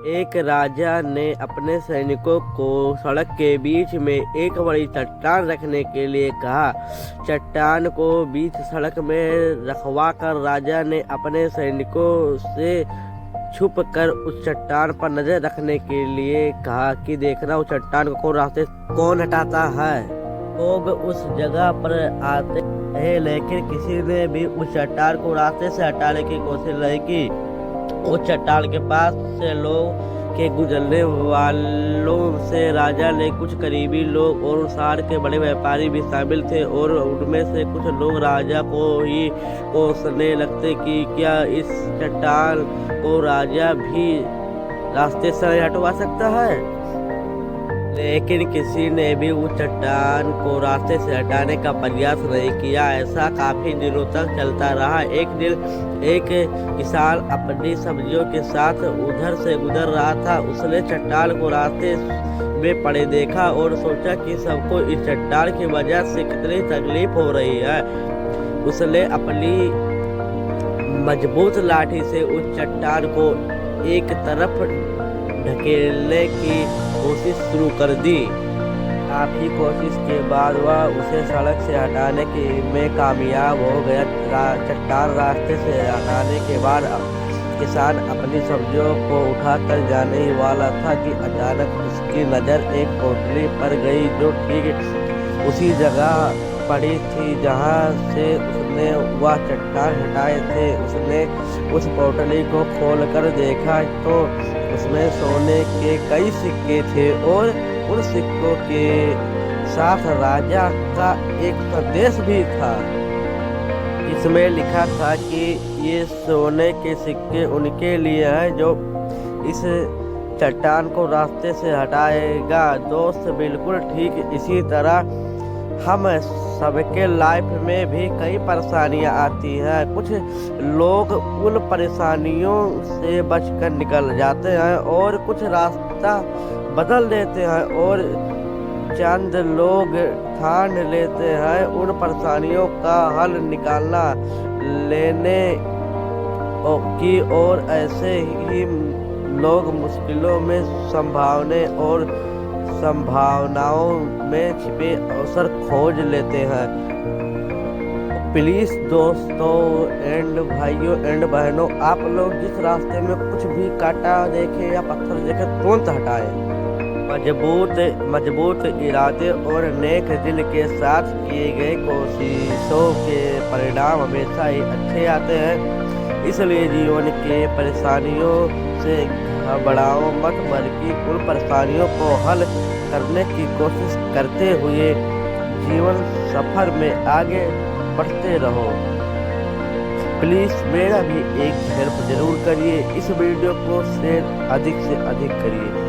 एक राजा ने अपने सैनिकों को सड़क के बीच में एक बड़ी चट्टान रखने के लिए कहा। चट्टान को बीच सड़क में रखवा कर राजा ने अपने सैनिकों से छुप कर उस चट्टान पर नजर रखने के लिए कहा कि देखना उस चट्टान को रास्ते कौन हटाता है। लोग उस जगह पर आते रहे, लेकिन किसी ने भी उस चट्टान को रास्ते से हटाने की कोशिश नहीं की। उस चट्टान के पास से लोग के गुजरने वालों से राजा ने कुछ करीबी लोग और शहर के बड़े व्यापारी भी शामिल थे, और उनमें से कुछ लोग राजा को ही कोसने लगते कि क्या इस चट्टान को राजा भी रास्ते से हटवा सकता है। लेकिन किसी ने भी उस चट्टान को रास्ते से हटाने का प्रयास नहीं किया। ऐसा काफी दिनों तक चलता रहा। एक दिन एक किसान अपनी सब्जियों के साथ उधर से गुजर रहा था। उसने चट्टान को रास्ते में पड़े देखा और सोचा कि सबको इस चट्टान की वजह से कितनी तकलीफ हो रही है। उसने अपनी मजबूत लाठी से उस चट्टान को एक तरफ ढकेलने की कोशिश शुरू कर दी। काफी कोशिश के बाद वह उसे सड़क से हटाने में कामयाब हो गया। चट्टान रास्ते से हटाने के बाद किसान अपनी सब्जियों को उठाकर जाने ही वाला था कि अचानक उसकी नज़र एक पोटली पर गई जो ठीक उसी जगह पड़ी थी जहां से उसने वह चट्टान हटाए थे। उसने उस पोटली को खोलकर देखा तो उसमें सोने के कई सिक्के थे और उन सिक्कों के साथ राजा का एक संदेश भी था। इसमें लिखा था कि ये सोने के सिक्के उनके लिए हैं जो इस चट्टान को रास्ते से हटाएगा। दोस्त, बिल्कुल ठीक इसी तरह हम सबके लाइफ में भी कई परेशानियां आती हैं। कुछ लोग उन परेशानियों से बचकर निकल जाते हैं और कुछ रास्ता बदल देते हैं, और चंद लोग ठान लेते हैं उन परेशानियों का हल निकालना लेने की, और ऐसे ही लोग मुश्किलों में संभावनाओं में छिपे अवसर खोज लेते हैं। प्लीज दोस्तों एंड भाइयों एंड बहनों, आप लोग जिस रास्ते में कुछ भी कांटा देखे या पत्थर देखे तुरंत हटाएं। मजबूत इरादे और नेक दिल के साथ किए गए कोशिशों के परिणाम हमेशा ही अच्छे आते हैं। इसलिए जीवन के परेशानियों से घबराओ मत, बल्कि उन परेशानियों को हल करने की कोशिश करते हुए जीवन सफर में आगे बढ़ते रहो। प्लीज मेरा भी एक हेल्प जरूर करिए, इस वीडियो को शेयर अधिक से अधिक करिए।